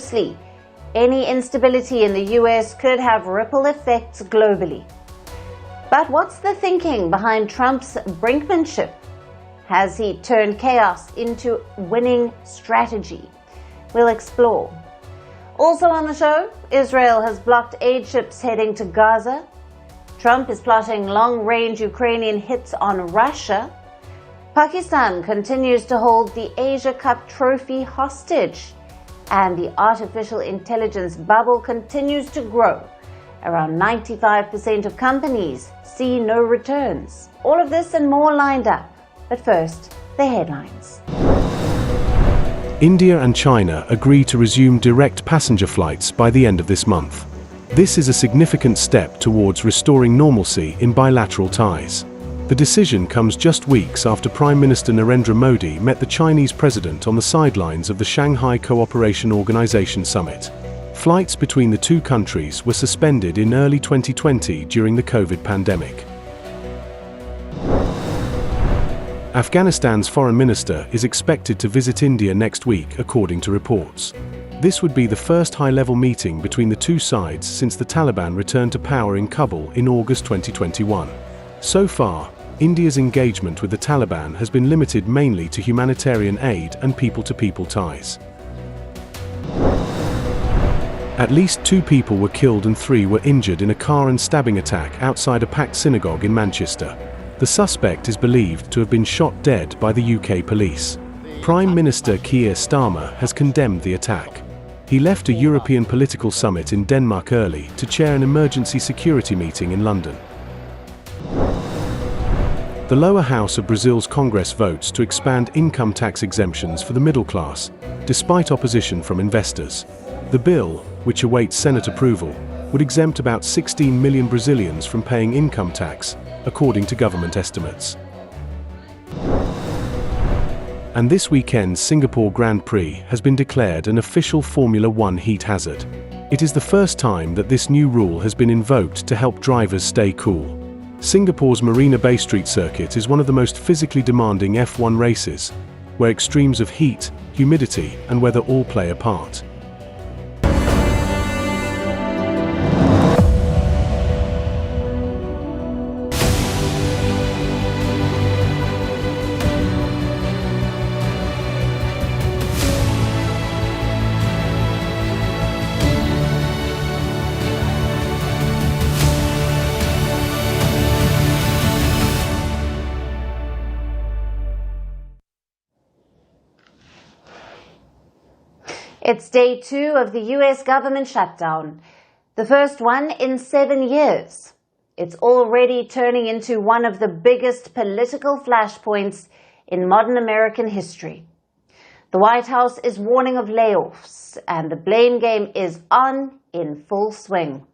closely. Any instability in the US could have ripple effects globally. But what's the thinking behind Trump's brinkmanship? Has he turned chaos into winning strategy? We'll explore. Also on the show, Israel has blocked aid ships heading to Gaza. Trump is plotting long-range Ukrainian hits on Russia. Pakistan continues to hold the Asia Cup trophy hostage. And the artificial intelligence bubble continues to grow. Around 95% of companies see no returns. All of this and more lined up. But first, the headlines. India and China agree to resume direct passenger flights by the end of this month. This is a significant step towards restoring normalcy in bilateral ties. The decision comes just weeks after Prime Minister Narendra Modi met the Chinese president on the sidelines of the Shanghai Cooperation Organization summit. Flights between the two countries were suspended in early 2020 during the COVID pandemic. Afghanistan's foreign minister is expected to visit India next week, according to reports. This would be the first high-level meeting between the two sides since the Taliban returned to power in Kabul in August 2021. So far, India's engagement with the Taliban has been limited mainly to humanitarian aid and people-to-people ties. At least 2 people were killed and 3 were injured in a car and stabbing attack outside a packed synagogue in Manchester. The suspect is believed to have been shot dead by the UK police. Prime Minister Keir Starmer has condemned the attack. He left a European political summit in Denmark early to chair an emergency security meeting in London. The lower house of Brazil's Congress votes to expand income tax exemptions for the middle class, despite opposition from investors. The bill, which awaits Senate approval, would exempt about 16 million Brazilians from paying income tax, according to government estimates. And this weekend's Singapore Grand Prix has been declared an official Formula One heat hazard. It is the first time that this new rule has been invoked to help drivers stay cool. Singapore's Marina Bay Street circuit is one of the most physically demanding F1 races, where extremes of heat, humidity, and weather all play a part. It's day 2 of the US government shutdown, the first one in 7 years. It's already turning into one of the biggest political flashpoints in modern American history. The White House is warning of layoffs, and the blame game is on in full swing.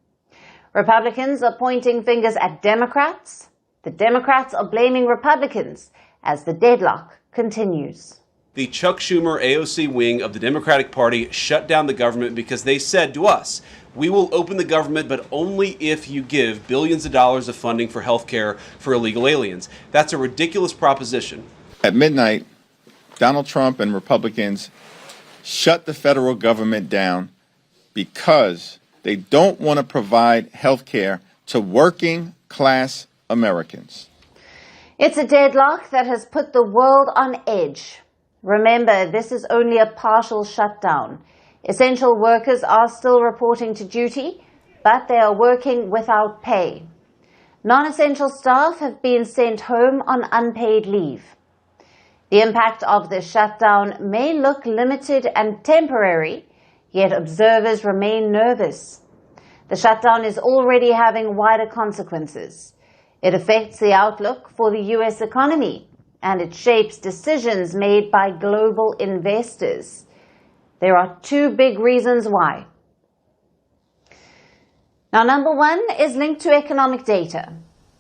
Republicans are pointing fingers at Democrats. The Democrats are blaming Republicans as the deadlock continues. The Chuck Schumer AOC wing of the Democratic Party shut down the government because they said to us, we will open the government, but only if you give billions of dollars of funding for health care for illegal aliens. That's a ridiculous proposition. At midnight, Donald Trump and Republicans shut the federal government down because they don't want to provide health care to working class Americans. It's a deadlock that has put the world on edge. Remember, this is only a partial shutdown. Essential workers are still reporting to duty, but they are working without pay. Non-essential staff have been sent home on unpaid leave. The impact of this shutdown may look limited and temporary, yet observers remain nervous. The shutdown is already having wider consequences. It affects the outlook for the US economy, and it shapes decisions made by global investors. There are 2 big reasons why. Now, number 1 is linked to economic data.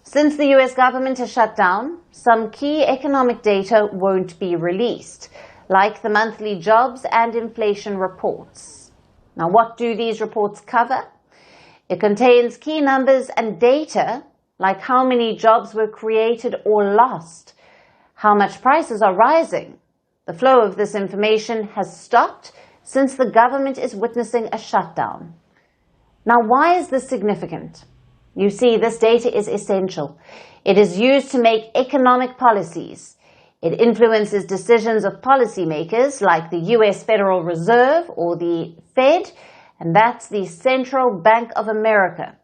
Since the US government has shut down, some key economic data won't be released, like the monthly jobs and inflation reports. Now, what do these reports cover? It contains key numbers and data, like how many jobs were created or lost, how much prices are rising. The flow of this information has stopped since the government is witnessing a shutdown. Now, why is this significant? You see, this data is essential. It is used to make economic policies. It influences decisions of policymakers like the U.S. Federal Reserve or the Fed, and that's the Central Bank of America.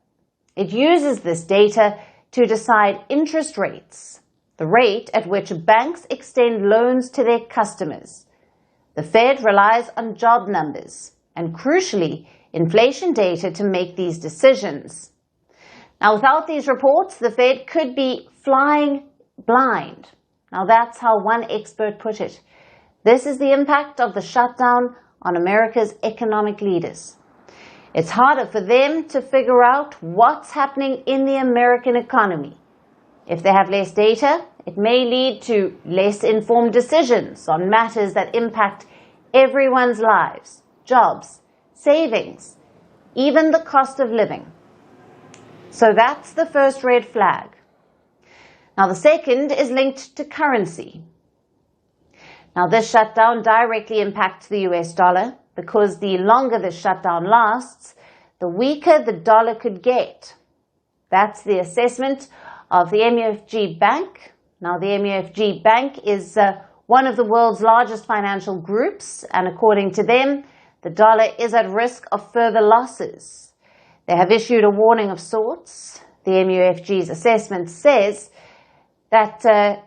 It uses this data to decide interest rates, the rate at which banks extend loans to their customers. The Fed relies on job numbers and, crucially, inflation data to make these decisions. Now, without these reports, the Fed could be flying blind. Now, that's how one expert put it. This is the impact of the shutdown on America's economic leaders. It's harder for them to figure out what's happening in the American economy. If they have less data, it may lead to less informed decisions on matters that impact everyone's lives, jobs, savings, even the cost of living. So that's the first red flag. Now, the second is linked to currency. Now, this shutdown directly impacts the US dollar because the longer the shutdown lasts, the weaker the dollar could get. That's the assessment of the MUFG Bank. Now, the MUFG Bank is one of the world's largest financial groups, and according to them, the dollar is at risk of further losses. They have issued a warning of sorts. The MUFG's assessment says that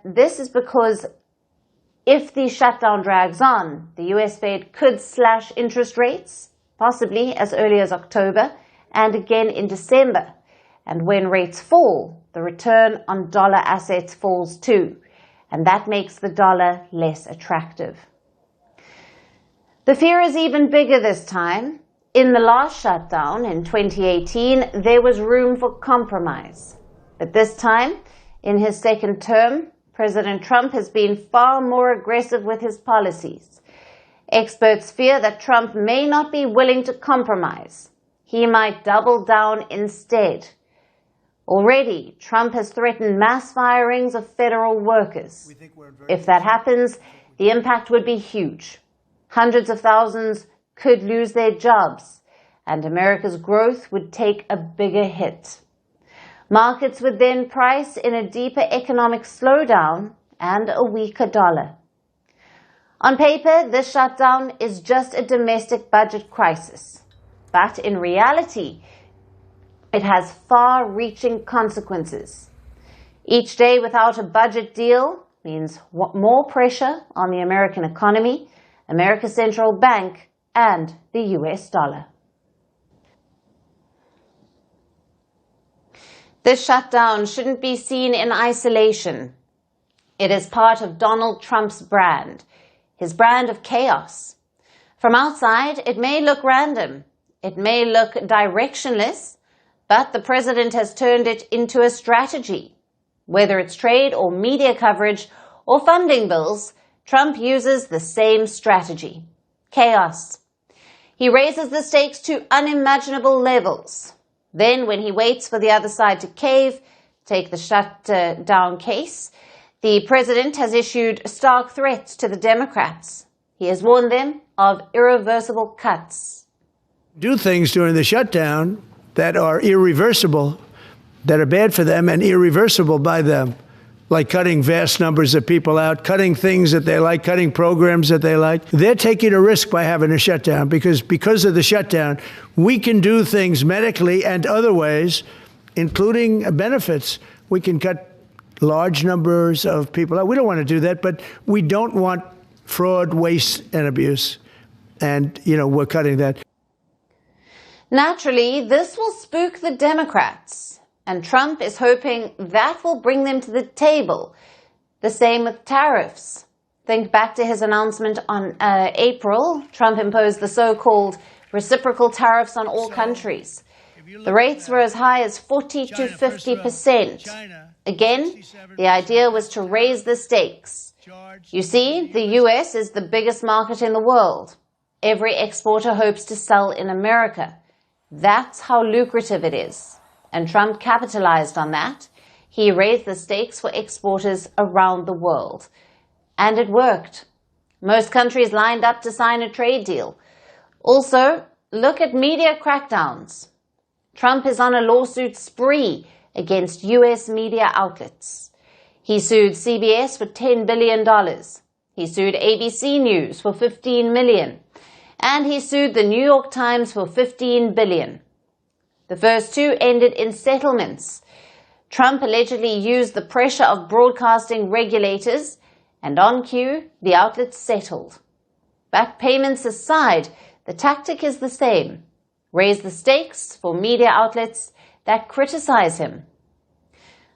this is because if the shutdown drags on, the US Fed could slash interest rates, possibly as early as October, and again in December. And when rates fall, the return on dollar assets falls too, and that makes the dollar less attractive. The fear is even bigger this time. In the last shutdown in 2018, there was room for compromise. But this time, in his second term, President Trump has been far more aggressive with his policies. Experts fear that Trump may not be willing to compromise. He might double down instead. Already, Trump has threatened mass firings of federal workers. If that happens, the impact would be huge. Hundreds of thousands could lose their jobs, and America's growth would take a bigger hit. Markets would then price in a deeper economic slowdown and a weaker dollar. On paper, this shutdown is just a domestic budget crisis. But in reality, it has far-reaching consequences. Each day without a budget deal means more pressure on the American economy, America's central bank, and the US dollar. This shutdown shouldn't be seen in isolation. It is part of Donald Trump's brand, his brand of chaos. From outside, it may look random, it may look directionless, but the president has turned it into a strategy. Whether it's trade or media coverage or funding bills, Trump uses the same strategy: chaos. He raises the stakes to unimaginable levels. Then, when he waits for the other side to cave, take the shutdown case, the president has issued stark threats to the Democrats. He has warned them of irreversible cuts. Do things during the shutdown that are irreversible, that are bad for them and irreversible by them, like cutting vast numbers of people out, cutting things that they like, cutting programs that they like. They're taking a risk by having a shutdown because of the shutdown, we can do things medically and other ways, including benefits. We can cut large numbers of people out. We don't want to do that, but we don't want fraud, waste, and abuse. And, we're cutting that. Naturally, this will spook the Democrats. And Trump is hoping that will bring them to the table. The same with tariffs. Think back to his announcement on April. Trump imposed the so-called reciprocal tariffs on all countries. The rates were as high as 40 to 50%. Again, the idea was to raise the stakes. You see, the U.S. is the biggest market in the world. Every exporter hopes to sell in America. That's how lucrative it is. And Trump capitalized on that. He raised the stakes for exporters around the world. And it worked. Most countries lined up to sign a trade deal. Also, look at media crackdowns. Trump is on a lawsuit spree against US media outlets. He sued CBS for $10 billion. He sued ABC News for $15 million. And he sued the New York Times for $15 billion. The first two ended in settlements. Trump allegedly used the pressure of broadcasting regulators, and on cue, the outlets settled. Back payments aside, the tactic is the same. Raise the stakes for media outlets that criticize him.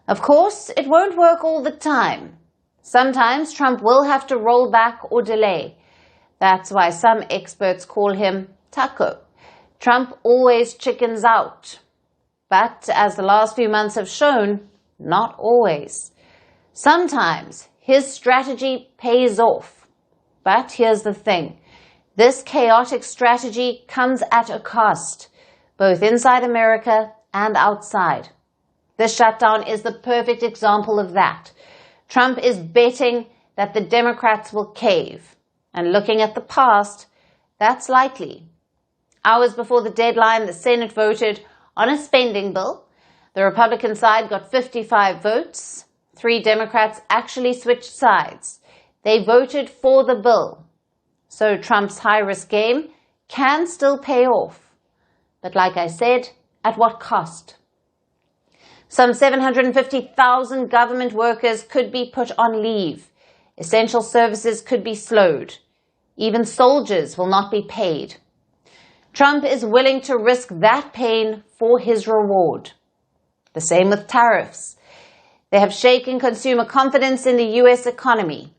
Of course, it won't work all the time. Sometimes Trump will have to roll back or delay. That's why some experts call him taco. Trump always chickens out. But as the last few months have shown, not always. Sometimes his strategy pays off. But here's the thing. This chaotic strategy comes at a cost, both inside America and outside. This shutdown is the perfect example of that. Trump is betting that the Democrats will cave. And looking at the past, that's likely. Hours before the deadline, the Senate voted on a spending bill. The Republican side got 55 votes. 3 Democrats actually switched sides. They voted for the bill. So Trump's high-risk game can still pay off. But like I said, at what cost? Some 750,000 government workers could be put on leave. Essential services could be slowed. Even soldiers will not be paid. Trump is willing to risk that pain for his reward. The same with tariffs. They have shaken consumer confidence in the U.S. economy.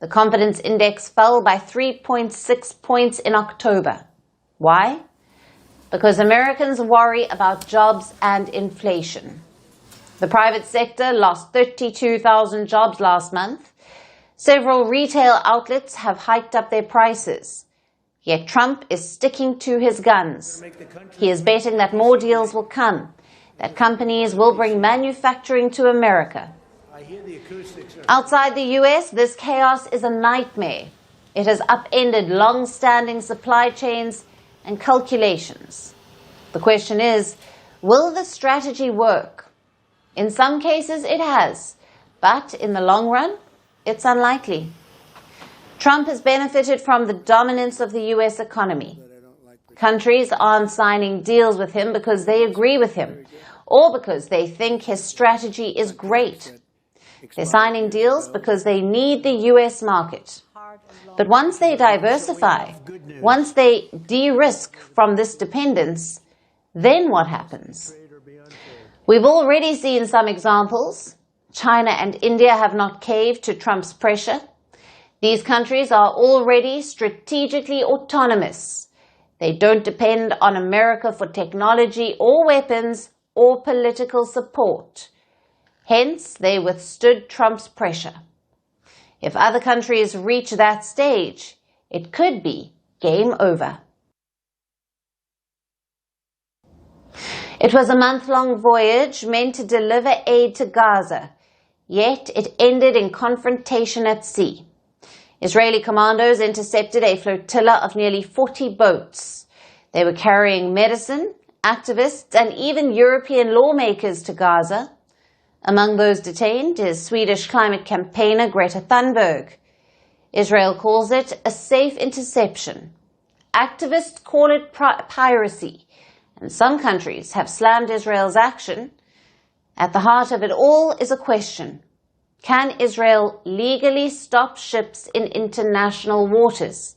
The confidence index fell by 3.6 points in October. Why? Because Americans worry about jobs and inflation. The private sector lost 32,000 jobs last month. Several retail outlets have hiked up their prices. Yet Trump is sticking to his guns. He is betting that more deals will come, that companies will bring manufacturing to America. Outside the U.S., this chaos is a nightmare. It has upended long-standing supply chains and calculations. The question is, will the strategy work? In some cases, it has, but in the long run, it's unlikely. Trump has benefited from the dominance of the U.S. economy. Countries aren't signing deals with him because they agree with him or because they think his strategy is great. They're signing deals because they need the U.S. market. But once they diversify, once they de-risk from this dependence, then what happens? We've already seen some examples. China and India have not caved to Trump's pressure. These countries are already strategically autonomous. They don't depend on America for technology or weapons or political support. Hence, they withstood Trump's pressure. If other countries reach that stage, it could be game over. It was a month-long voyage meant to deliver aid to Gaza, yet it ended in confrontation at sea. Israeli commandos intercepted a flotilla of nearly 40 boats. They were carrying medicine, activists, and even European lawmakers to Gaza. Among those detained is Swedish climate campaigner Greta Thunberg. Israel calls it a safe interception. Activists call it piracy, and some countries have slammed Israel's action. At the heart of it all is a question. Can Israel legally stop ships in international waters?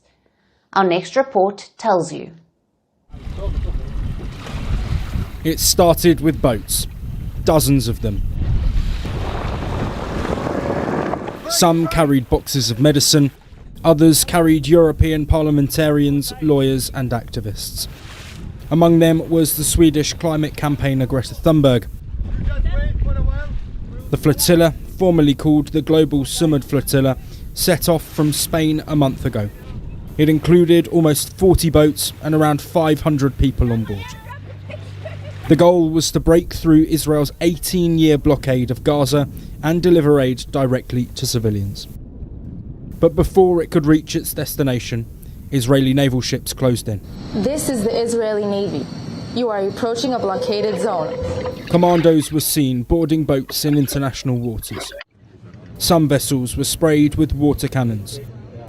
Our next report tells you. It started with boats, dozens of them. Some carried boxes of medicine, others carried European parliamentarians, lawyers and activists. Among them was the Swedish climate campaigner Greta Thunberg. The flotilla, formerly called the Global Sumud Flotilla, set off from Spain a month ago. It included almost 40 boats and around 500 people on board. The goal was to break through Israel's 18-year blockade of Gaza and deliver aid directly to civilians. But before it could reach its destination, Israeli naval ships closed in. This is the Israeli Navy. You are approaching a blockaded zone. Commandos were seen boarding boats in international waters. Some vessels were sprayed with water cannons.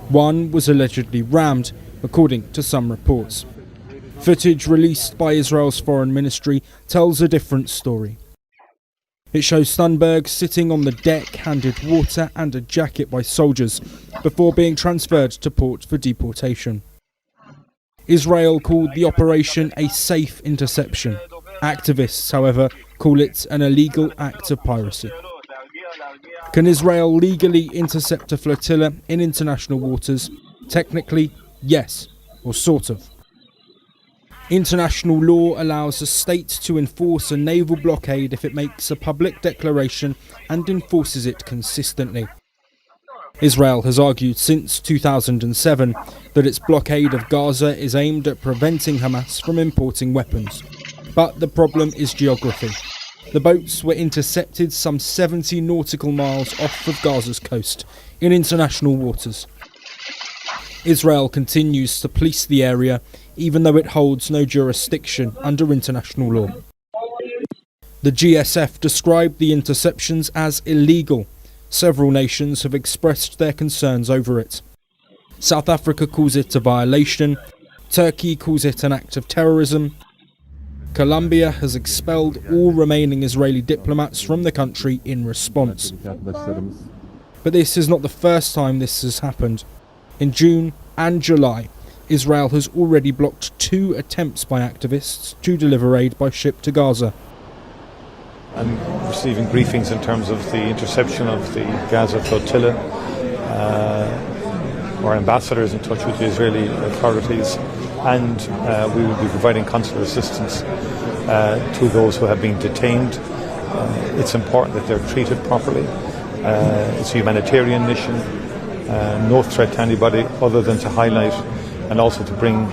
One was allegedly rammed, according to some reports. Footage released by Israel's foreign ministry tells a different story. It shows Thunberg sitting on the deck, handed water and a jacket by soldiers, before being transferred to port for deportation. Israel called the operation a safe interception. Activists, however, call it an illegal act of piracy. Can Israel legally intercept a flotilla in international waters? Technically, yes, or sort of. International law allows a state to enforce a naval blockade if it makes a public declaration and enforces it consistently. Israel has argued since 2007 that its blockade of Gaza is aimed at preventing Hamas from importing weapons. But the problem is geography. The boats were intercepted some 70 nautical miles off of Gaza's coast, in international waters. Israel continues to police the area, even though it holds no jurisdiction under international law. The GSF described the interceptions as illegal. Several nations have expressed their concerns over it. South Africa calls it a violation. Turkey calls it an act of terrorism. Colombia has expelled all remaining Israeli diplomats from the country in response. But this is not the first time this has happened. In June and July, Israel has already blocked 2 attempts by activists to deliver aid by ship to Gaza. I'm receiving briefings in terms of the interception of the Gaza flotilla. Our ambassador is in touch with the Israeli authorities, and we will be providing consular assistance to those who have been detained. It's important that they're treated properly. It's a humanitarian mission, no threat to anybody other than to highlight and also to bring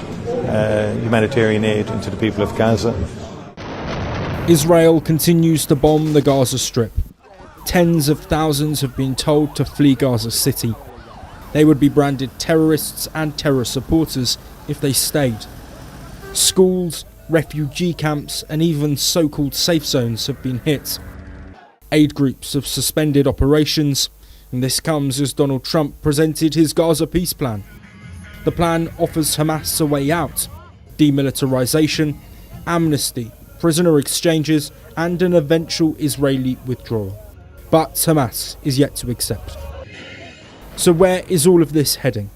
humanitarian aid into the people of Gaza. Israel continues to bomb the Gaza Strip. Tens of thousands have been told to flee Gaza City. They would be branded terrorists and terror supporters if they stayed. Schools, refugee camps and even so-called safe zones have been hit. Aid groups have suspended operations, and this comes as Donald Trump presented his Gaza peace plan. The plan offers Hamas a way out: demilitarization, amnesty, prisoner exchanges and an eventual Israeli withdrawal. But Hamas is yet to accept. So where is all of this heading?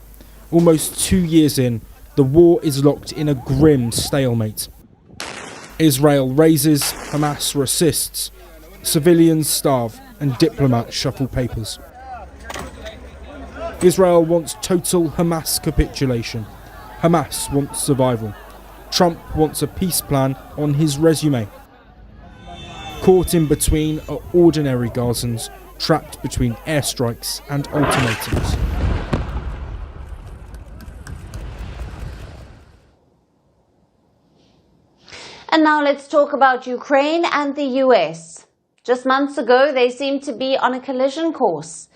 Almost 2 years in, the war is locked in a grim stalemate. Israel raises, Hamas resists, civilians starve and diplomats shuffle papers. Israel wants total Hamas capitulation. Hamas wants survival. Trump wants a peace plan on his resume. Caught in between are ordinary Gazans, trapped between airstrikes and ultimatums. And now let's talk about Ukraine and the US. Just months ago, they seemed to be on a collision course.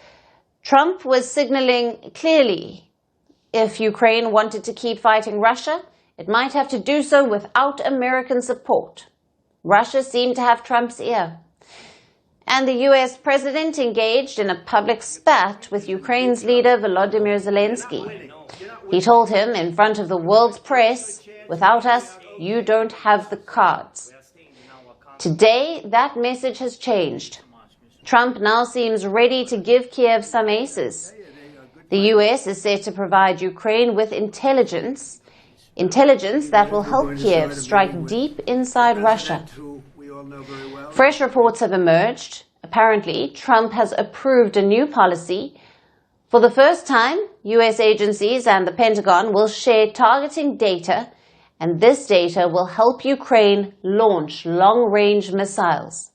Trump was signaling clearly if Ukraine wanted to keep fighting Russia, it might have to do so without American support. Russia seemed to have Trump's ear. And the US president engaged in a public spat with Ukraine's leader Volodymyr Zelensky. He told him in front of the world's press, "Without us, you don't have the cards." Today, that message has changed. Trump now seems ready to give Kiev some aces. The US is set to provide Ukraine with intelligence that will help Kiev strike deep inside Russia. Fresh reports have emerged. Apparently, Trump has approved a new policy. For the first time, US agencies and the Pentagon will share targeting data, and this data will help Ukraine launch long-range missiles.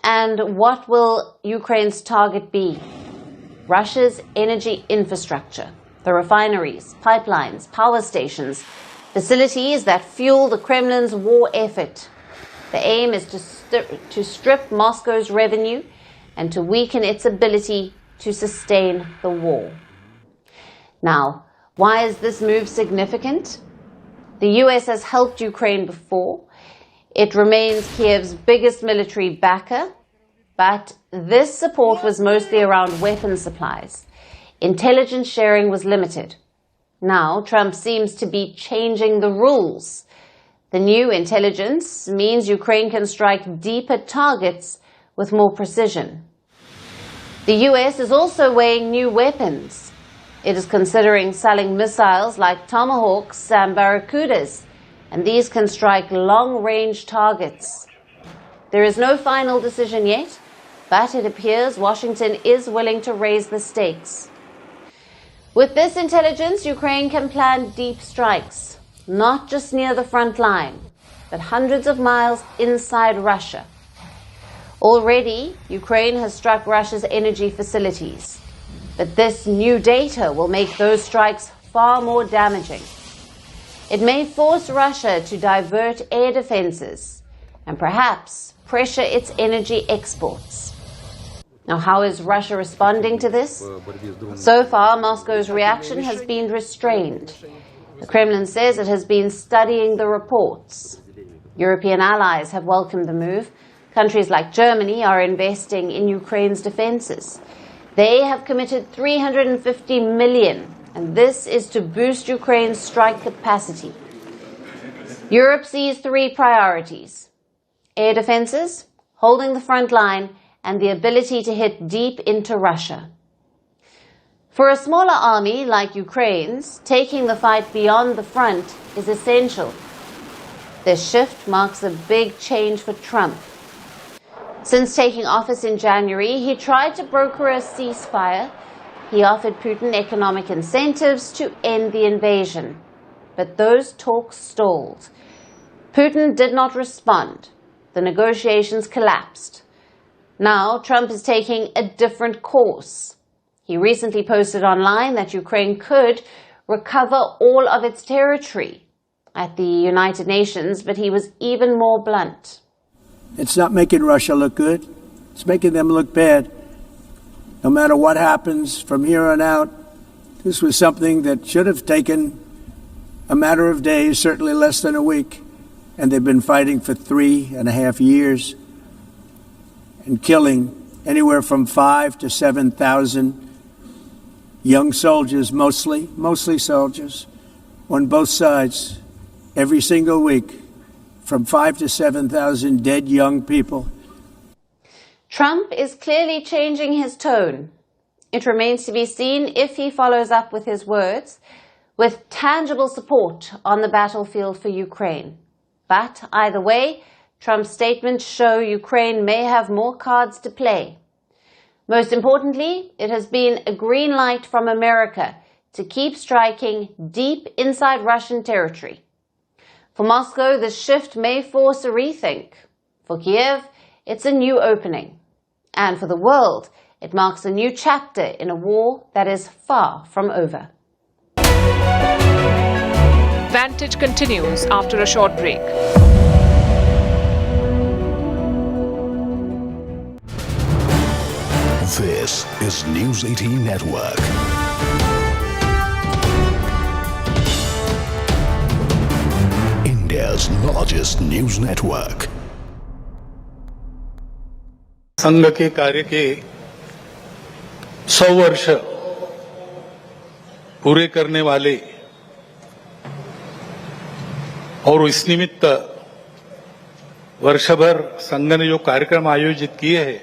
And what will Ukraine's target be? Russia's energy infrastructure, the refineries, pipelines, power stations, facilities that fuel the Kremlin's war effort. The aim is to strip Moscow's revenue and to weaken its ability to sustain the war. Now, Why is this move significant? The US has helped Ukraine before. It remains Kiev's biggest military backer, but this support was mostly around weapon supplies. Intelligence sharing was limited. Now, Trump seems to be changing the rules. The new intelligence means Ukraine can strike deeper targets with more precision. The US is also weighing new weapons. It is considering selling missiles like Tomahawks and Barracudas, and these can strike long-range targets. There is no final decision yet, but it appears Washington is willing to raise the stakes. With this intelligence, Ukraine can plan deep strikes, not just near the front line, but hundreds of miles inside Russia. Already, Ukraine has struck Russia's energy facilities, but this new data will make those strikes far more damaging. It may force Russia to divert air defenses and perhaps pressure its energy exports. Now, how is Russia responding to this? So far, Moscow's reaction has been restrained. The Kremlin says it has been studying the reports. European allies have welcomed the move. Countries like Germany are investing in Ukraine's defenses. They have committed $350 million, and this is to boost Ukraine's strike capacity. Europe sees three priorities: air defenses, holding the front line, and the ability to hit deep into Russia. For a smaller army like Ukraine's, taking the fight beyond the front is essential. This shift marks a big change for Trump. Since taking office in January, he tried to broker a ceasefire. He offered Putin economic incentives to end the invasion. But those talks stalled. Putin did not respond. The negotiations collapsed. Now, Trump is taking a different course. He recently posted online that Ukraine could recover all of its territory at the United Nations, but he was even more blunt. It's not making Russia look good. It's making them look bad. No matter what happens from here on out, this was something that should have taken a matter of days, certainly less than a week. And they've been fighting for 3.5 years and killing anywhere from 5,000 to 7,000 young soldiers, mostly soldiers, on both sides, every single week. From 5,000 to 7,000 dead young people. Trump is clearly changing his tone. It remains to be seen if he follows up with his words, with tangible support on the battlefield for Ukraine. But either way, Trump's statements show Ukraine may have more cards to play. Most importantly, it has been a green light from America to keep striking deep inside Russian territory. For Moscow, this shift may force a rethink. For Kiev, it's a new opening. And for the world, it marks a new chapter in a war that is far from over. Vantage continues after a short break. This is News 18 Network. India's largest news network. संघ के कार्य के 100 वर्ष पूरे करने वाले और इस निमित्त वर्षभर संघ ने जो कार्यक्रम आयोजित किए हैं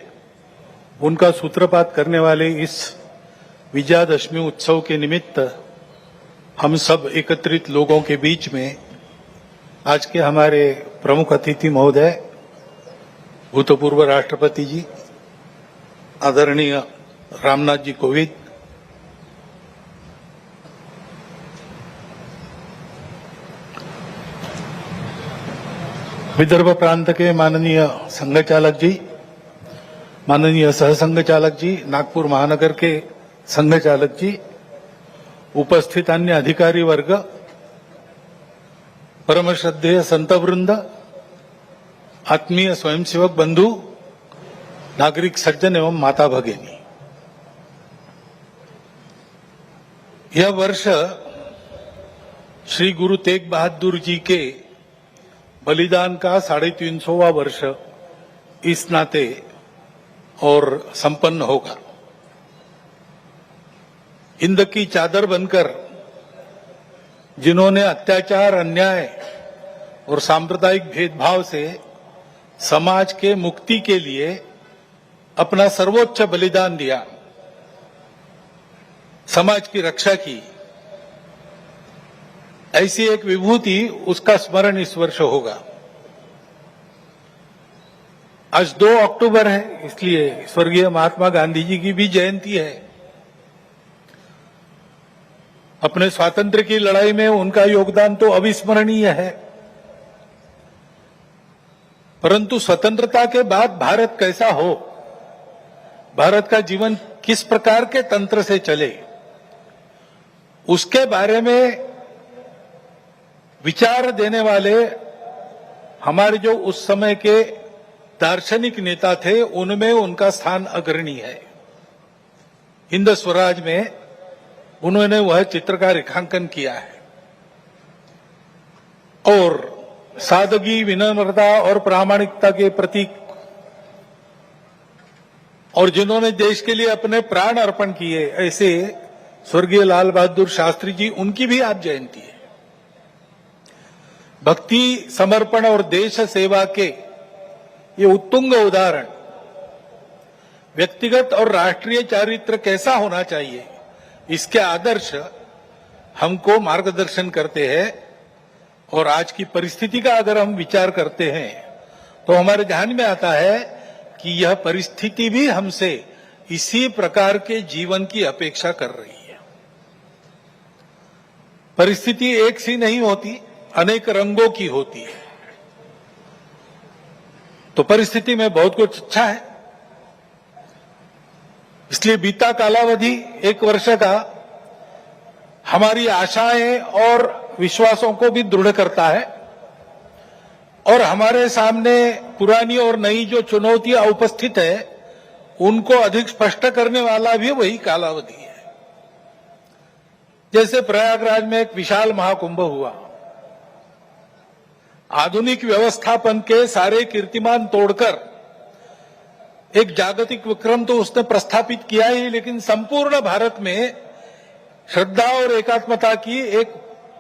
उनका सूत्रपात करने वाले इस विजयादशमी उत्सव के निमित्त हम सब एकत्रित लोगों के बीच में आज के हमारे प्रमुख अतिथि महोदय भूतपूर्व राष्ट्रपति जी आदरणीय रामनाथ जी कोविंद, विदर्भ प्रांत के माननीय संघ चालक जी, माननीय सहसंघ चालक जी, नागपुर महानगर के संघ चालक जी, उपस्थित अन्य अधिकारी वर्ग, परम श्रद्धेय संतवृंद, आत्मीय स्वयंसेवक बंधु, नागरिक सज्जन एवं माता भगिनी, यह वर्ष श्री गुरु तेग बहादुर जी के बलिदान का 350वां वर्ष इस नाते और संपन्न होगा। हिंद की चादर बनकर जिन्होंने अत्याचार, अन्याय और सांप्रदायिक भेदभाव से समाज के मुक्ति के लिए अपना सर्वोच्च बलिदान दिया, समाज की रक्षा की, ऐसी एक विभूति, उसका स्मरण इस वर्ष होगा। आज 2 अक्टूबर है, इसलिए स्वर्गीय महात्मा गांधी जी की भी जयंती है। अपने स्वातंत्र्य की लड़ाई में उनका योगदान तो अविस्मरणीय है, परंतु स्वतंत्रता के बाद भारत कैसा हो, भारत का जीवन किस प्रकार के तंत्र से चले, उसके बारे में विचार देने वाले हमारे जो उस समय के दार्शनिक नेता थे, उनमें उनका स्थान अग्रणी है। हिंद स्वराज में उन्होंने वह चित्र का रेखांकन किया है और सादगी, विनम्रता और प्रामाणिकता के प्रतीक, और जिन्होंने देश के लिए अपने प्राण अर्पण किए, ऐसे स्वर्गीय लाल बहादुर शास्त्री जी, उनकी भी आज जयंती है। भक्ति, समर्पण और देश सेवा के ये उत्तुंग उदाहरण व्यक्तिगत और राष्ट्रीय चारित्र कैसा होना चाहिए, इसके आदर्श हमको मार्गदर्शन करते हैं। और आज की परिस्थिति का अगर हम विचार करते हैं तो हमारे ध्यान में आता है कि यह परिस्थिति भी हमसे इसी प्रकार के जीवन की अपेक्षा कर रही है। परिस्थिति एक सी नहीं होती, अनेक रंगों की होती है। तो परिस्थिति में बहुत कुछ अच्छा है, इसलिए बीता कालावधि 1 वर्ष का हमारी आशाएं और विश्वासों को भी दृढ़ करता है, और हमारे सामने पुरानी और नई जो चुनौतियां उपस्थित है, उनको अधिक स्पष्ट करने वाला भी वही कालावधि है। जैसे प्रयागराज में एक विशाल महाकुंभ हुआ, आधुनिक व्यवस्थापन के सारे कीर्तिमान तोड़कर एक जागतिक विक्रम तो उसने प्रस्थापित किया ही, लेकिन संपूर्ण भारत में श्रद्धा और एकात्मता की एक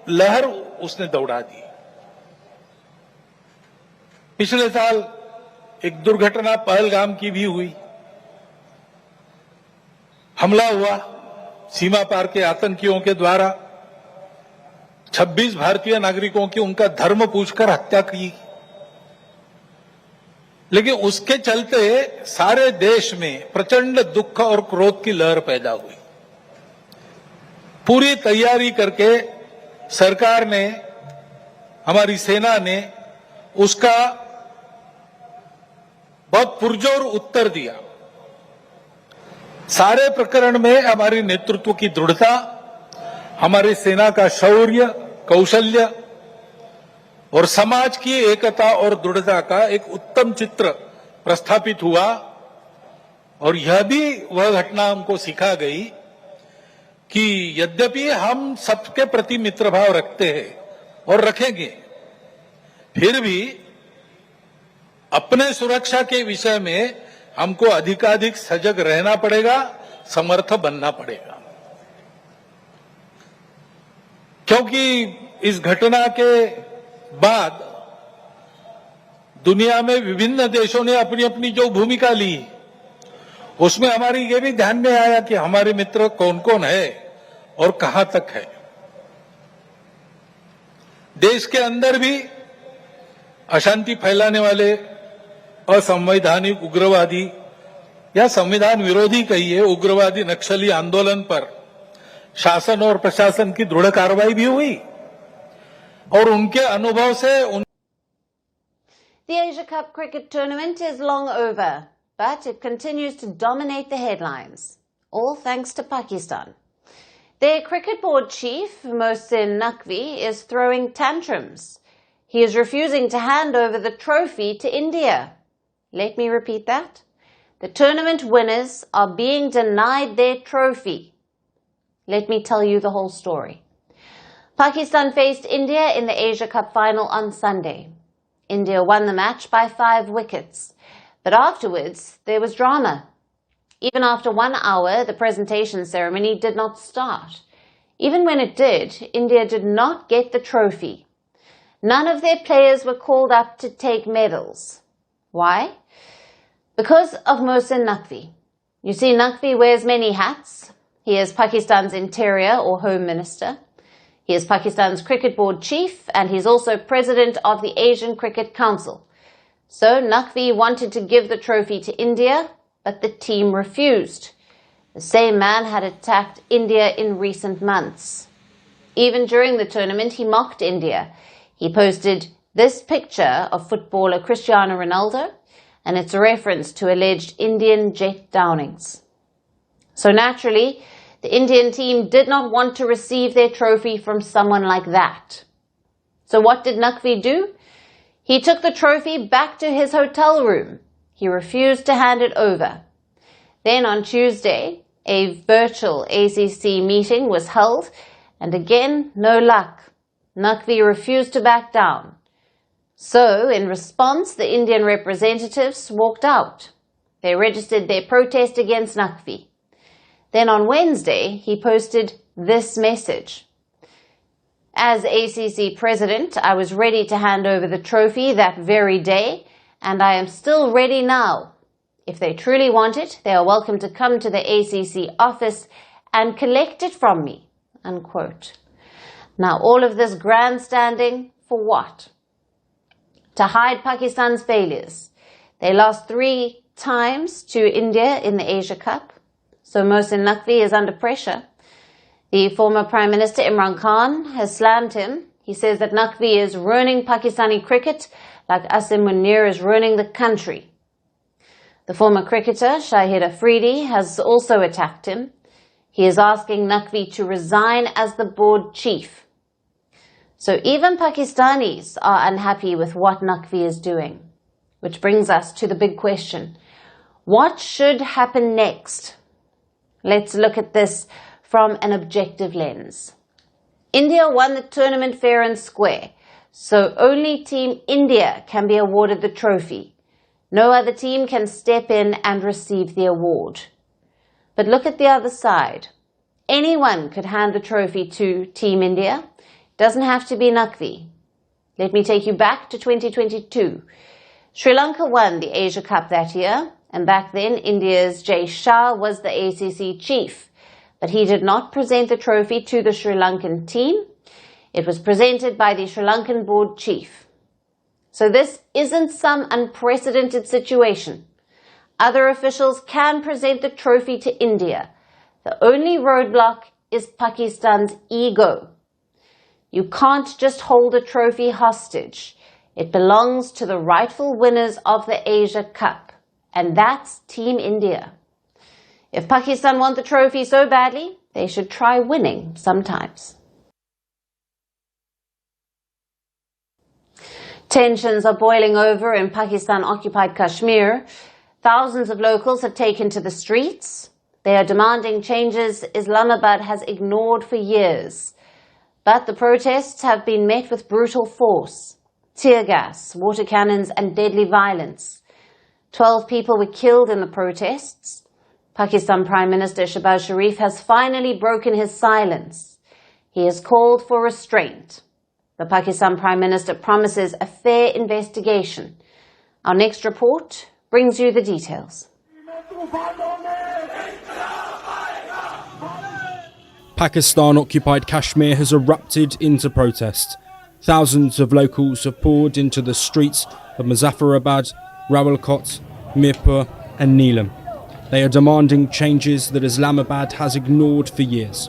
लहर उसने दौड़ा दी। पिछले साल एक दुर्घटना पहलगाम की भी हुई, हमला हुआ सीमा पार के आतंकियों के द्वारा, 26 भारतीय नागरिकों की उनका धर्म पूछकर हत्या की। लेकिन उसके चलते सारे देश में प्रचंड दुख और क्रोध की लहर पैदा हुई। पूरी तैयारी करके सरकार ने, हमारी सेना ने उसका बहुत पुरजोर उत्तर दिया। सारे प्रकरण में हमारी नेतृत्व की दृढ़ता, हमारी सेना का शौर्य, कौशल्य और समाज की एकता और दृढ़ता का एक उत्तम चित्र प्रस्थापित हुआ। और यह भी वह घटना हमको सिखा गई कि यद्यपि हम सबके प्रति मित्रभाव रखते हैं और रखेंगे, फिर भी अपने सुरक्षा के विषय में हमको अधिकाधिक सजग रहना पड़ेगा, समर्थ बनना पड़ेगा। क्योंकि इस घटना के बाद दुनिया में विभिन्न देशों ने अपनी अपनी जो भूमिका ली, उसमें हमारी ये भी ध्यान में आया कि हमारे मित्र कौन कौन है और कहां तक है। देश के अंदर भी अशांति फैलाने वाले असंवैधानिक उग्रवादी या संविधान विरोधी कहिए उग्रवादी नक्सली आंदोलन पर शासन और प्रशासन की दृढ़ कार्रवाई भी हुई और उनके अनुभव से The Asia Cup cricket tournament is long over, but it continues to dominate the headlines, all thanks to Pakistan. Their cricket board chief, Mohsin Naqvi, is throwing tantrums. He is refusing to hand over the trophy to India. Let me repeat that. The tournament winners are being denied their trophy. Let me tell you the whole story. Pakistan faced India in the Asia Cup final on Sunday. India won the match by 5 wickets, but afterwards there was drama. Even after 1 hour, the presentation ceremony did not start. Even when it did, India did not get the trophy. None of their players were called up to take medals. Why? Because of Mohsin Naqvi. You see, Naqvi wears many hats. He is Pakistan's Interior or Home Minister. He is Pakistan's Cricket Board Chief, and he's also President of the Asian Cricket Council. So Naqvi wanted to give the trophy to India, but the team refused. The same man had attacked India in recent months. Even during the tournament, he mocked India. He posted this picture of footballer Cristiano Ronaldo, and it's a reference to alleged Indian jet downings. So naturally, the Indian team did not want to receive their trophy from someone like that. So what did Naqvi do? He took the trophy back to his hotel room. He refused to hand it over. Then on Tuesday, a virtual ACC meeting was held, and again, no luck. Naqvi refused to back down. So, in response, the Indian representatives walked out. They registered their protest against Naqvi. Then on Wednesday, he posted this message. As ACC president, I was ready to hand over the trophy that very day, and I am still ready now. If they truly want it, they are welcome to come to the ACC office and collect it from me, unquote. Now, all of this grandstanding for what? To hide Pakistan's failures. They lost 3 times to India in the Asia Cup. So Mohsin Naqvi is under pressure. The former Prime Minister Imran Khan has slammed him. He says that Naqvi is ruining Pakistani cricket like Asim Munir is ruining the country. The former cricketer Shahid Afridi has also attacked him. He is asking Naqvi to resign as the board chief. So even Pakistanis are unhappy with what Naqvi is doing. Which brings us to the big question. What should happen next? Let's look at this from an objective lens. India won the tournament fair and square, so only Team India can be awarded the trophy. No other team can step in and receive the award. But look at the other side. Anyone could hand the trophy to Team India. Doesn't have to be Naqvi. Let me take you back to 2022. Sri Lanka won the Asia Cup that year. And back then, India's Jay Shah was the ACC chief. But he did not present the trophy to the Sri Lankan team. It was presented by the Sri Lankan board chief. So this isn't some unprecedented situation. Other officials can present the trophy to India. The only roadblock is Pakistan's ego. You can't just hold a trophy hostage. It belongs to the rightful winners of the Asia Cup. And that's Team India. If Pakistan want the trophy so badly, they should try winning sometimes. Tensions are boiling over in Pakistan-occupied Kashmir. Thousands of locals have taken to the streets. They are demanding changes Islamabad has ignored for years. But the protests have been met with brutal force, tear gas, water cannons and deadly violence. 12 people were killed in the protests. Pakistan Prime Minister Shehbaz Sharif has finally broken his silence. He has called for restraint. The Pakistan Prime Minister promises a fair investigation. Our next report brings you the details. Pakistan-occupied Kashmir has erupted into protest. Thousands of locals have poured into the streets of Muzaffarabad, Rawalkot, Mirpur and Neelam. They are demanding changes that Islamabad has ignored for years.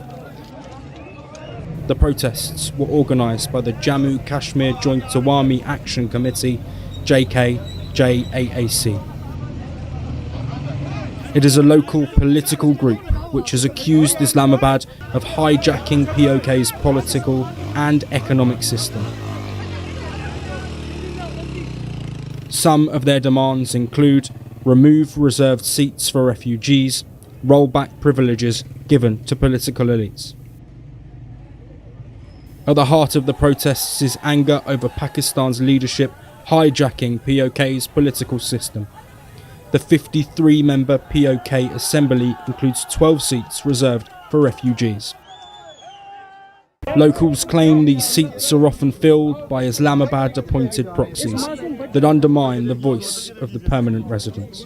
The protests were organised by the Jammu Kashmir Joint Awami Action Committee, JKJAAC. It is a local political group which has accused Islamabad of hijacking POK's political and economic system. Some of their demands include remove reserved seats for refugees, roll back privileges given to political elites. At the heart of the protests is anger over Pakistan's leadership hijacking POK's political system. The 53-member POK Assembly includes 12 seats reserved for refugees. Locals claim these seats are often filled by Islamabad-appointed proxies that undermine the voice of the permanent residents.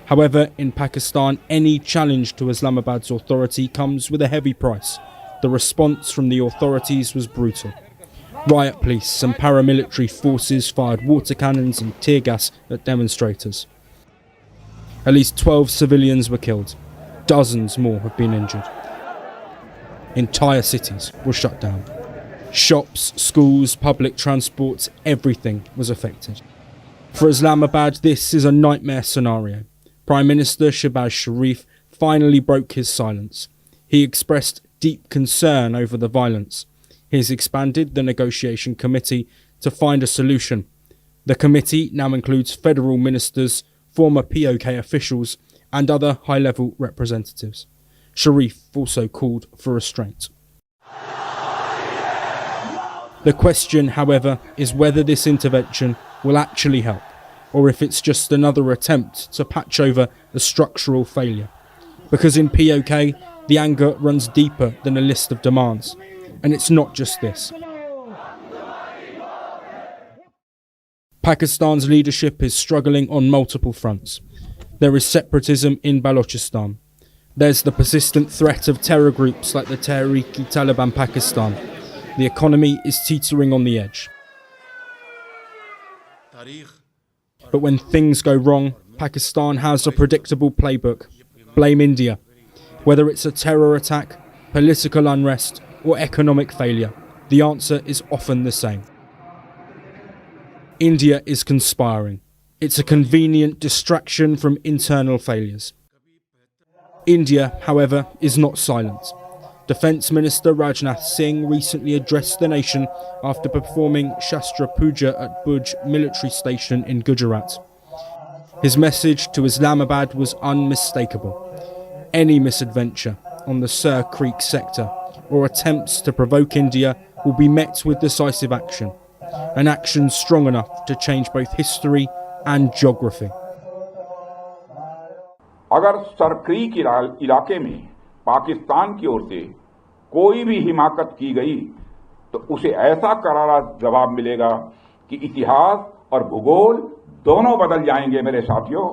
However, in Pakistan, any challenge to Islamabad's authority comes with a heavy price. The response from the authorities was brutal. Riot police and paramilitary forces fired water cannons and tear gas at demonstrators. At least 12 civilians were killed. Dozens more have been injured. Entire cities were shut down. Shops, schools, public transport, everything was affected. For Islamabad, this is a nightmare scenario. Prime Minister Shehbaz Sharif finally broke his silence. He expressed deep concern over the violence. He has expanded the negotiation committee to find a solution. The committee now includes federal ministers, former POK officials, and other high-level representatives. Sharif also called for restraint. The question, however, is whether this intervention will actually help, or if it's just another attempt to patch over a structural failure. Because in POK, the anger runs deeper than a list of demands. And it's not just this. Pakistan's leadership is struggling on multiple fronts. There is separatism in Balochistan. There's the persistent threat of terror groups like the Tehreek-e-Taliban Pakistan. The economy is teetering on the edge. But when things go wrong, Pakistan has a predictable playbook. Blame India. Whether it's a terror attack, political unrest, or economic failure, the answer is often the same. India is conspiring. It's a convenient distraction from internal failures. India, however, is not silent. Defence Minister Rajnath Singh recently addressed the nation after performing Shastra Puja at Bhuj military station in Gujarat. His message to Islamabad was unmistakable. Any misadventure on the Sur Creek sector or attempts to provoke India will be met with decisive action, an action strong enough to change both history and geography. अगर Sir Creek इलाके में पाकिस्तान की ओर से कोई भी हिमाकत की गई तो उसे ऐसा करारा जवाब मिलेगा कि इतिहास और भूगोल दोनों बदल जाएंगे मेरे साथियों।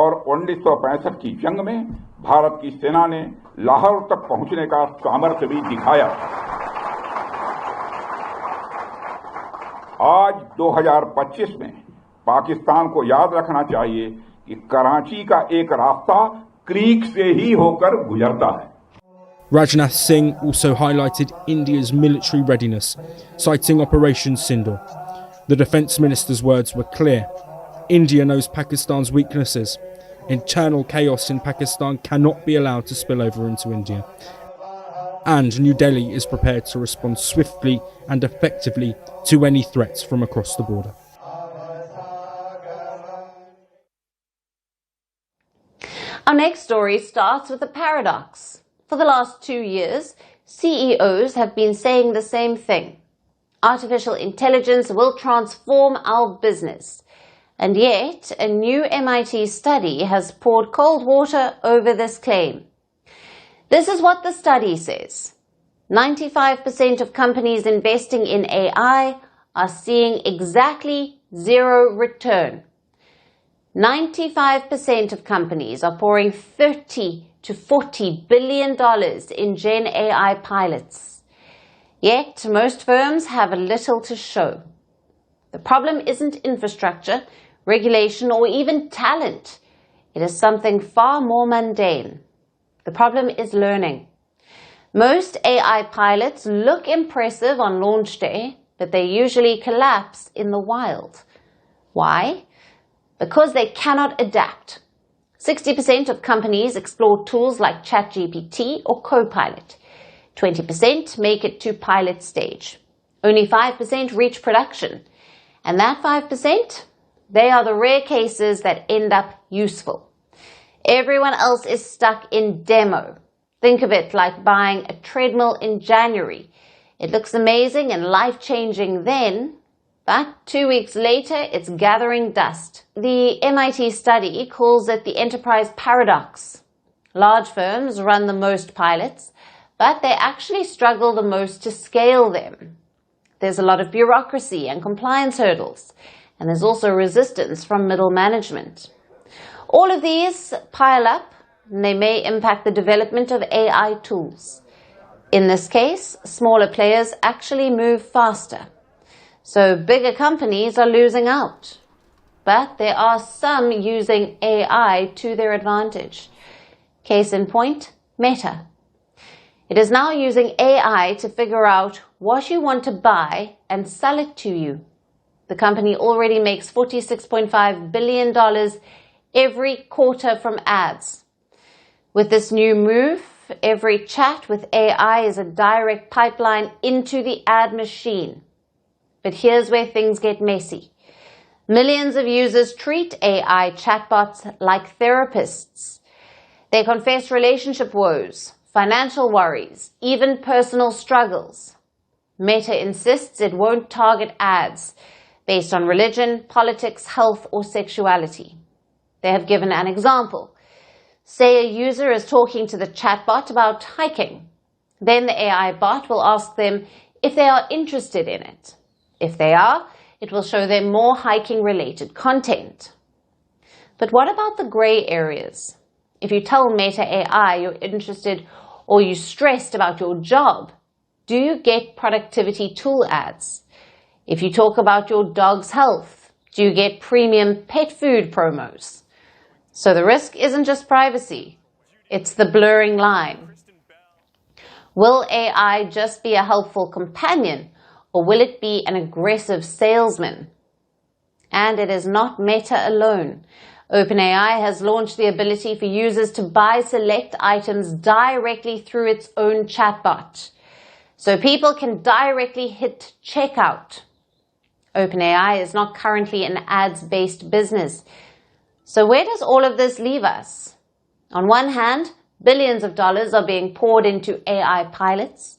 और 1965 की जंग में भारत की सेना ने लाहौर तक पहुंचने का सामर्थ्य भी दिखाया। आज 2025 में पाकिस्तान को याद रखना चाहिए कि कराची का एक रास्ता क्रीक से ही होकर गुजरता है। Rajnath Singh also highlighted India's military readiness, citing Operation Sindoor. The Defence Minister's words were clear. India knows Pakistan's weaknesses. Internal chaos in Pakistan cannot be allowed to spill over into India. And New Delhi is prepared to respond swiftly and effectively to any threats from across the border. Our next story starts with a paradox. For the last 2 years, CEOs have been saying the same thing. Artificial intelligence will transform our business. And yet, a new MIT study has poured cold water over this claim. This is what the study says. 95% of companies investing in AI are seeing exactly zero return. 95% of companies are pouring $30 to $40 billion in Gen AI pilots. Yet, most firms have little to show. The problem isn't infrastructure, regulation, or even talent. It is something far more mundane. The problem is learning. Most AI pilots look impressive on launch day, but they usually collapse in the wild. Why? Because they cannot adapt. 60% of companies explore tools like ChatGPT or Copilot. 20% make it to pilot stage. Only 5% reach production. And that 5%, they are the rare cases that end up useful. Everyone else is stuck in demo. Think of it like buying a treadmill in January. It looks amazing and life-changing then, but 2 weeks later, it's gathering dust. The MIT study calls it the enterprise paradox. Large firms run the most pilots, but they actually struggle the most to scale them. There's a lot of bureaucracy and compliance hurdles, and there's also resistance from middle management. All of these pile up, and they may impact the development of AI tools. In this case, smaller players actually move faster. So bigger companies are losing out. But there are some using AI to their advantage. Case in point, Meta. It is now using AI to figure out what you want to buy and sell it to you. The company already makes $46.5 billion every quarter from ads. With this new move, every chat with AI is a direct pipeline into the ad machine. But here's where things get messy. Millions of users treat AI chatbots like therapists. They confess relationship woes, financial worries, even personal struggles. Meta insists it won't target ads based on religion, politics, health, or sexuality. They have given an example. Say a user is talking to the chatbot about hiking. Then the AI bot will ask them if they are interested in it. If they are, it will show them more hiking-related content. But what about the gray areas? If you tell Meta AI you're interested or you're stressed about your job, do you get productivity tool ads? If you talk about your dog's health, do you get premium pet food promos? So the risk isn't just privacy, it's the blurring line. Will AI just be a helpful companion, or will it be an aggressive salesman? And it is not Meta alone. OpenAI has launched the ability for users to buy select items directly through its own chatbot. So people can directly hit checkout. OpenAI is not currently an ads-based business. So where does all of this leave us? On one hand, billions of dollars are being poured into AI pilots,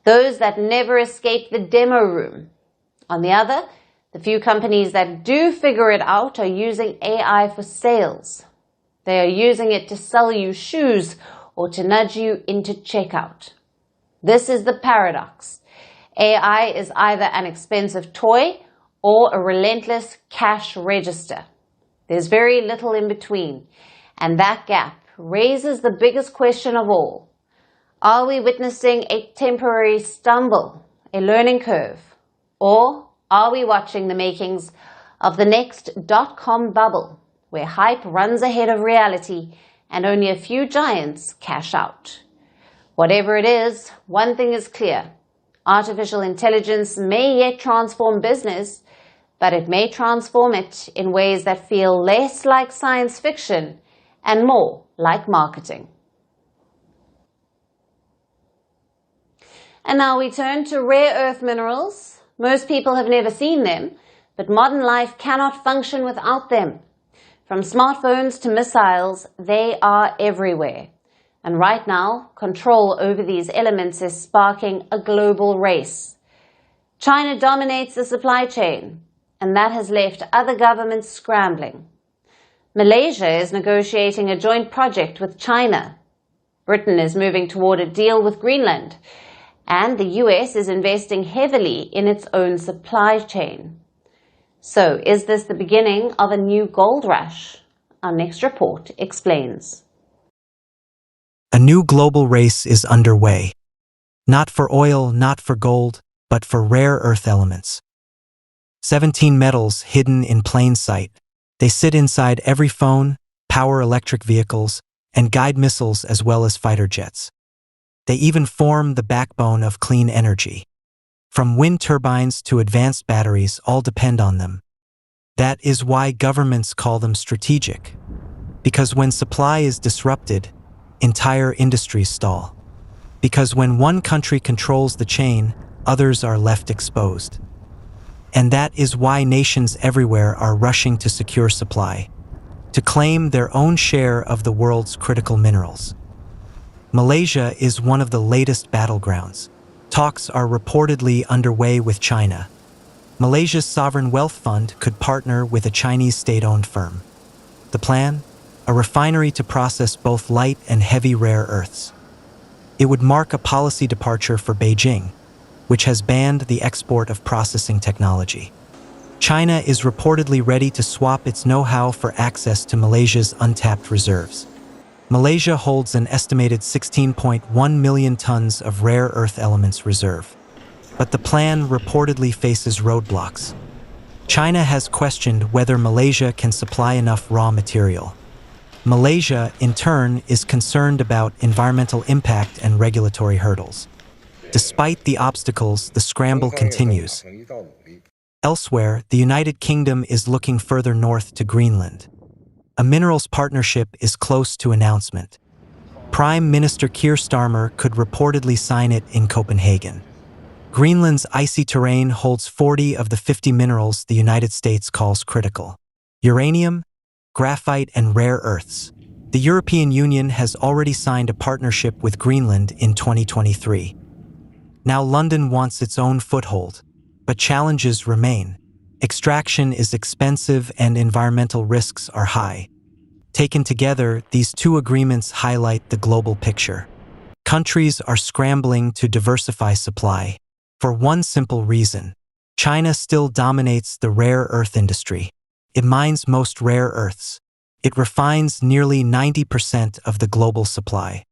those that never escape the demo room. On the other, the few companies that do figure it out are using AI for sales. They are using it to sell you shoes or to nudge you into checkout. This is the paradox. AI is either an expensive toy or a relentless cash register. There's very little in between, and that gap raises the biggest question of all. Are we witnessing a temporary stumble, a learning curve, or are we watching the makings of the next dot-com bubble, where hype runs ahead of reality and only a few giants cash out? Whatever it is, one thing is clear. Artificial intelligence may yet transform business, but it may transform it in ways that feel less like science fiction and more like marketing. And now we turn to rare earth minerals. Most people have never seen them, but modern life cannot function without them. From smartphones to missiles, they are everywhere. And right now, control over these elements is sparking a global race. China dominates the supply chain, and that has left other governments scrambling. Malaysia is negotiating a joint project with China. Britain is moving toward a deal with Greenland, and the US is investing heavily in its own supply chain. So, is this the beginning of a new gold rush? Our next report explains. A new global race is underway. Not for oil, not for gold, but for rare earth elements. 17 metals hidden in plain sight. They sit inside every phone, power electric vehicles, and guide missiles as well as fighter jets. They even form the backbone of clean energy. From wind turbines to advanced batteries, all depend on them. That is why governments call them strategic. Because when supply is disrupted, entire industries stall. Because when one country controls the chain, others are left exposed. And that is why nations everywhere are rushing to secure supply, to claim their own share of the world's critical minerals. Malaysia is one of the latest battlegrounds. Talks are reportedly underway with China. Malaysia's sovereign wealth fund could partner with a Chinese state-owned firm. The plan? A refinery to process both light and heavy rare earths. It would mark a policy departure for Beijing, which has banned the export of processing technology. China is reportedly ready to swap its know-how for access to Malaysia's untapped reserves. Malaysia holds an estimated 16.1 million tons of rare earth elements reserve. But the plan reportedly faces roadblocks. China has questioned whether Malaysia can supply enough raw material. Malaysia, in turn, is concerned about environmental impact and regulatory hurdles. Despite the obstacles, the scramble continues. Elsewhere, the United Kingdom is looking further north to Greenland. A minerals partnership is close to announcement. Prime Minister Keir Starmer could reportedly sign it in Copenhagen. Greenland's icy terrain holds 40 of the 50 minerals the United States calls critical: uranium, graphite, and rare earths. The European Union has already signed a partnership with Greenland in 2023. Now London wants its own foothold, but challenges remain. Extraction is expensive and environmental risks are high. Taken together, these two agreements highlight the global picture. Countries are scrambling to diversify supply. For one simple reason: China still dominates the rare earth industry. It mines most rare earths. It refines nearly 90% of the global supply.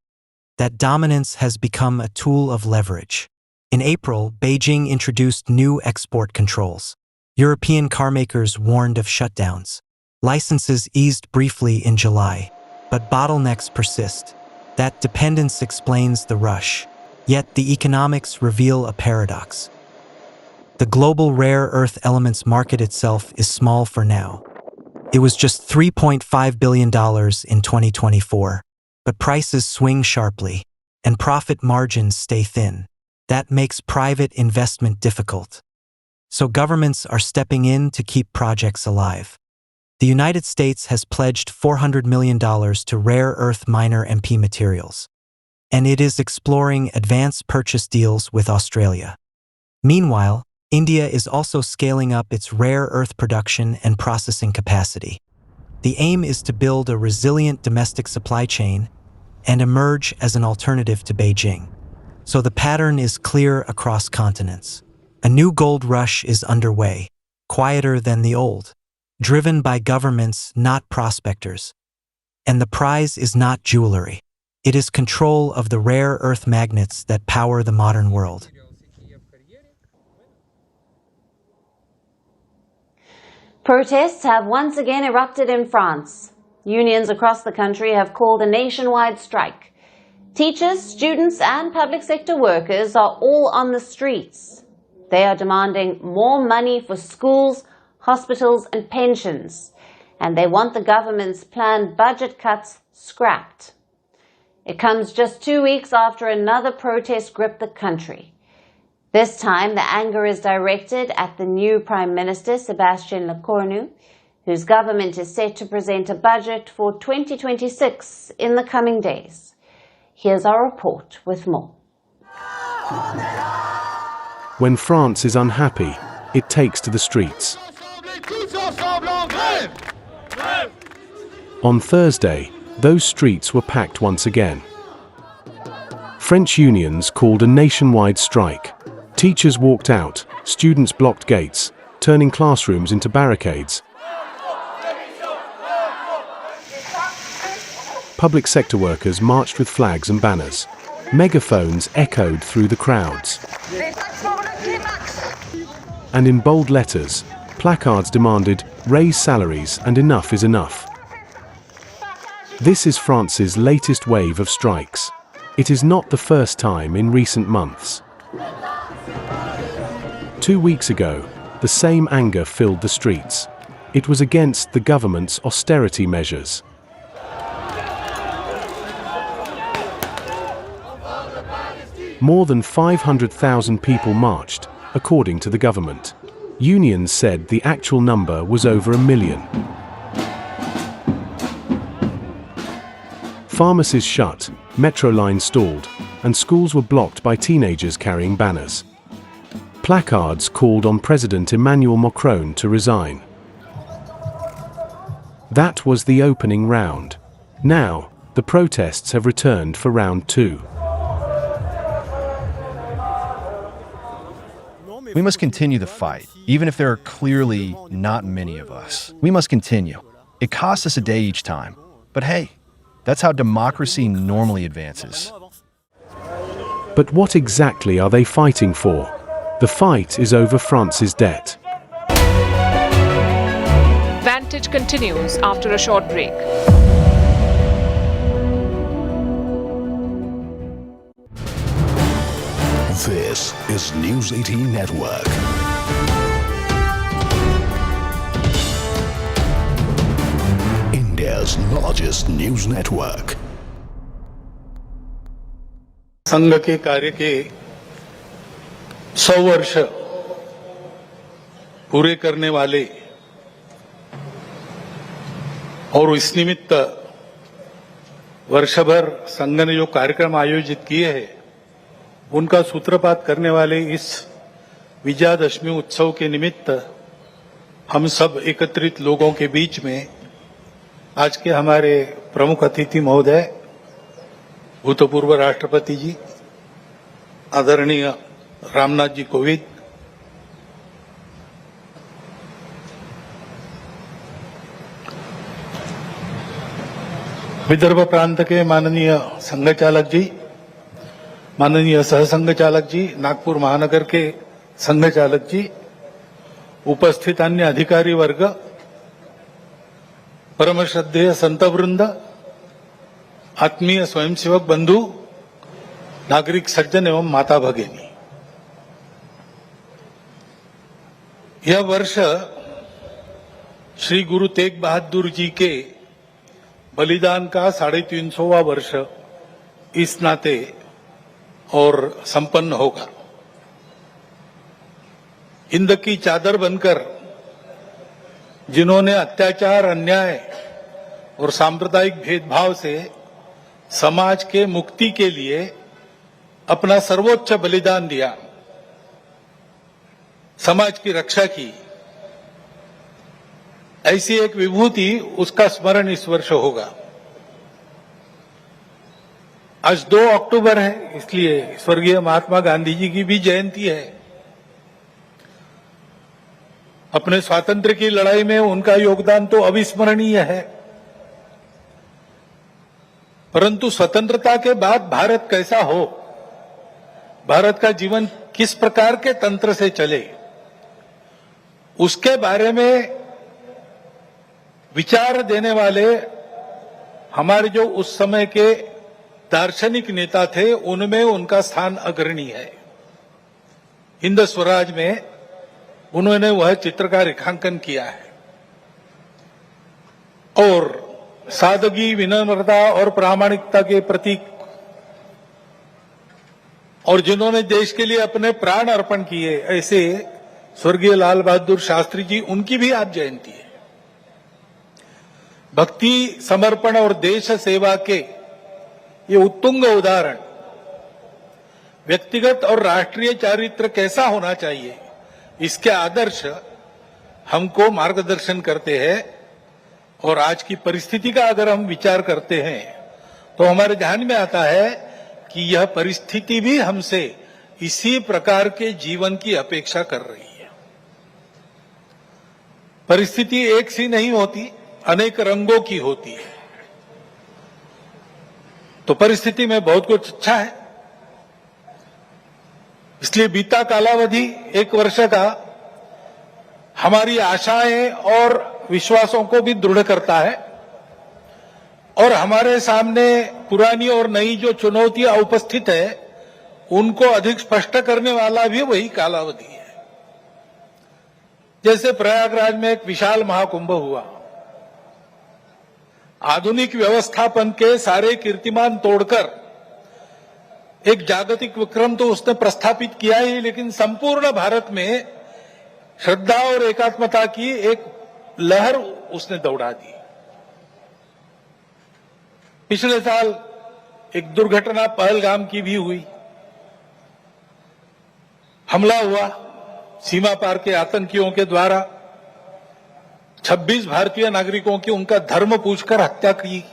That dominance has become a tool of leverage. In April, Beijing introduced new export controls. European carmakers warned of shutdowns. Licenses eased briefly in July, but bottlenecks persist. That dependence explains the rush. Yet the economics reveal a paradox. The global rare earth elements market itself is small for now. It was just $3.5 billion in 2024, but prices swing sharply, and profit margins stay thin. That makes private investment difficult. So governments are stepping in to keep projects alive. The United States has pledged $400 million to rare earth miner MP Materials, and it is exploring advanced purchase deals with Australia. Meanwhile, India is also scaling up its rare earth production and processing capacity. The aim is to build a resilient domestic supply chain and emerge as an alternative to Beijing. So the pattern is clear across continents. A new gold rush is underway, quieter than the old, driven by governments, not prospectors. And the prize is not jewelry. It is control of the rare earth magnets that power the modern world. Protests have once again erupted in France. Unions across the country have called a nationwide strike. Teachers, students, and public sector workers are all on the streets. They are demanding more money for schools, hospitals, and pensions, and they want the government's planned budget cuts scrapped. It comes just 2 weeks after another protest gripped the country. This time, the anger is directed at the new Prime Minister, Sébastien Lecornu, whose government is set to present a budget for 2026 in the coming days. Here's our report with more. When France is unhappy, it takes to the streets. On Thursday, those streets were packed once again. French unions called a nationwide strike. Teachers walked out, students blocked gates, turning classrooms into barricades. Public sector workers marched with flags and banners. Megaphones echoed through the crowds. And in bold letters, placards demanded, "Raise salaries and enough is enough." This is France's latest wave of strikes. It is not the first time in recent months. 2 weeks ago, the same anger filled the streets. It was against the government's austerity measures. More than 500,000 people marched, according to the government. Unions said the actual number was over 1 million. Pharmacies shut, metro lines stalled, and schools were blocked by teenagers carrying banners. Placards called on President Emmanuel Macron to resign. That was the opening round. Now, the protests have returned for round 2. We must continue the fight, even if there are clearly not many of us. We must continue. It costs us a day each time. But hey, that's how democracy normally advances. But what exactly are they fighting for? The fight is over France's debt. Vantage continues after a short break. This is News 18 Network. India's largest news network. संघ के कार्य के 100 वर्ष पूरे करने वाले और इस निमित्त वर्षभर संघ ने जो कार्यक्रम आयोजित किए हैं उनका सूत्रपात करने वाले इस विजयादशमी उत्सव के निमित्त हम सब एकत्रित लोगों के बीच में आज के हमारे प्रमुख अतिथि महोदय भूतपूर्व राष्ट्रपति जी आदरणीय रामनाथ जी कोविंद, विदर्भ प्रांत के माननीय संघ चालक जी, माननीय सहसंघ चालक जी, नागपुर महानगर के संघ चालक जी, उपस्थित अन्य अधिकारी वर्ग, परम श्रद्धेय संतवृंद, आत्मीय स्वयंसेवक बंधु, नागरिक सज्जन एवं माता भगिनी, यह वर्ष श्री गुरु तेग बहादुर जी के बलिदान का 350वां वर्ष इस नाते और संपन्न होगा। हिंद की चादर बनकर जिन्होंने अत्याचार, अन्याय और सांप्रदायिक भेदभाव से समाज के मुक्ति के लिए अपना सर्वोच्च बलिदान दिया, समाज की रक्षा की, ऐसी एक विभूति, उसका स्मरण इस वर्ष होगा। आज 2 अक्टूबर है, इसलिए स्वर्गीय महात्मा गांधी जी की भी जयंती है। अपने स्वातंत्र्य की लड़ाई में उनका योगदान तो अविस्मरणीय है, परंतु स्वतंत्रता के बाद भारत कैसा हो, भारत का जीवन किस प्रकार के तंत्र से चले, उसके बारे में विचार देने वाले हमारे जो उस समय के दार्शनिक नेता थे, उनमें उनका स्थान अग्रणी है। हिंद स्वराज में उन्होंने वह चित्र का रेखांकन किया है और सादगी, विनम्रता और प्रामाणिकता के प्रतीक, और जिन्होंने देश के लिए अपने प्राण अर्पण किए, ऐसे स्वर्गीय लाल बहादुर शास्त्री जी, उनकी भी आज जयंती है। भक्ति, समर्पण और देश सेवा के ये उत्तुंग उदाहरण व्यक्तिगत और राष्ट्रीय चारित्र कैसा होना चाहिए, इसके आदर्श हमको मार्गदर्शन करते हैं। और आज की परिस्थिति का अगर हम विचार करते हैं तो हमारे ध्यान में आता है कि यह परिस्थिति भी हमसे इसी प्रकार के जीवन की अपेक्षा कर रही है। परिस्थिति एक सी नहीं होती, अनेक रंगों की होती है। तो परिस्थिति में बहुत कुछ अच्छा है, इसलिए बीता कालावधि 1 वर्ष का हमारी आशाएं और विश्वासों को भी दृढ़ करता है और हमारे सामने पुरानी और नई जो चुनौतियां उपस्थित है उनको अधिक स्पष्ट करने वाला भी वही कालावधि है। जैसे प्रयागराज में एक विशाल महाकुंभ हुआ, आधुनिक व्यवस्थापन के सारे कीर्तिमान तोड़कर एक जागतिक विक्रम तो उसने प्रस्थापित किया ही, लेकिन संपूर्ण भारत में श्रद्धा और एकात्मता की एक लहर उसने दौड़ा दी। पिछले साल एक दुर्घटना पहलगाम की भी हुई, हमला हुआ सीमा पार के आतंकियों के द्वारा, 26 भारतीय नागरिकों की उनका धर्म पूछकर हत्या की।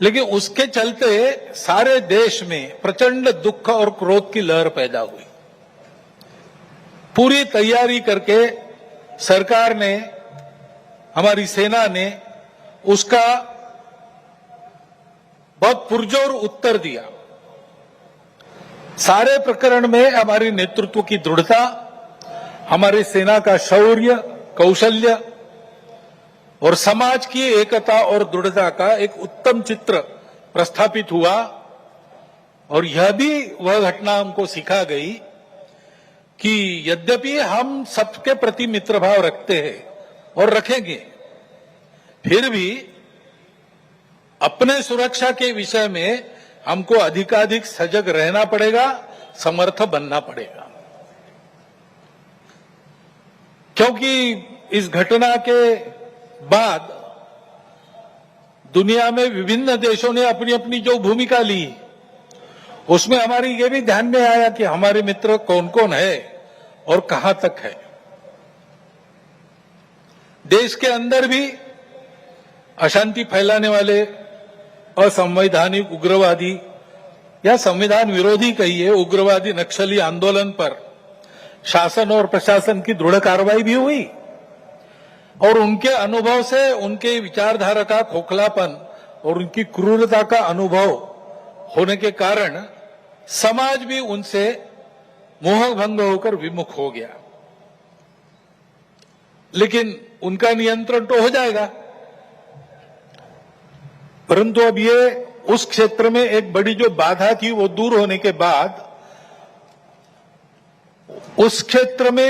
लेकिन उसके चलते सारे देश में प्रचंड दुख और क्रोध की लहर पैदा हुई। पूरी तैयारी करके सरकार ने, हमारी सेना ने उसका बहुत पुरजोर उत्तर दिया। सारे प्रकरण में हमारी नेतृत्व की दृढ़ता, हमारी सेना का शौर्य, कौशल्य और समाज की एकता और दृढ़ता का एक उत्तम चित्र प्रस्थापित हुआ। और यह भी वह घटना हमको सिखा गई कि यद्यपि हम सबके प्रति मित्र भाव रखते हैं और रखेंगे, फिर भी अपने सुरक्षा के विषय में हमको अधिकाधिक सजग रहना पड़ेगा, समर्थ बनना पड़ेगा। क्योंकि इस घटना के बाद दुनिया में विभिन्न देशों ने अपनी अपनी जो भूमिका ली, उसमें हमारी ये भी ध्यान में आया कि हमारे मित्र कौन कौन है और कहां तक है। देश के अंदर भी अशांति फैलाने वाले असंवैधानिक उग्रवादी या संविधान विरोधी कहिए उग्रवादी नक्सली आंदोलन पर शासन और प्रशासन की दृढ़ कार्रवाई भी हुई। और उनके अनुभव से उनके विचारधारा का खोखलापन और उनकी क्रूरता का अनुभव होने के कारण समाज भी उनसे मोहभंग होकर विमुख हो गया। लेकिन उनका नियंत्रण तो हो जाएगा, परंतु अब ये उस क्षेत्र में एक बड़ी जो बाधा थी वो दूर होने के बाद उस क्षेत्र में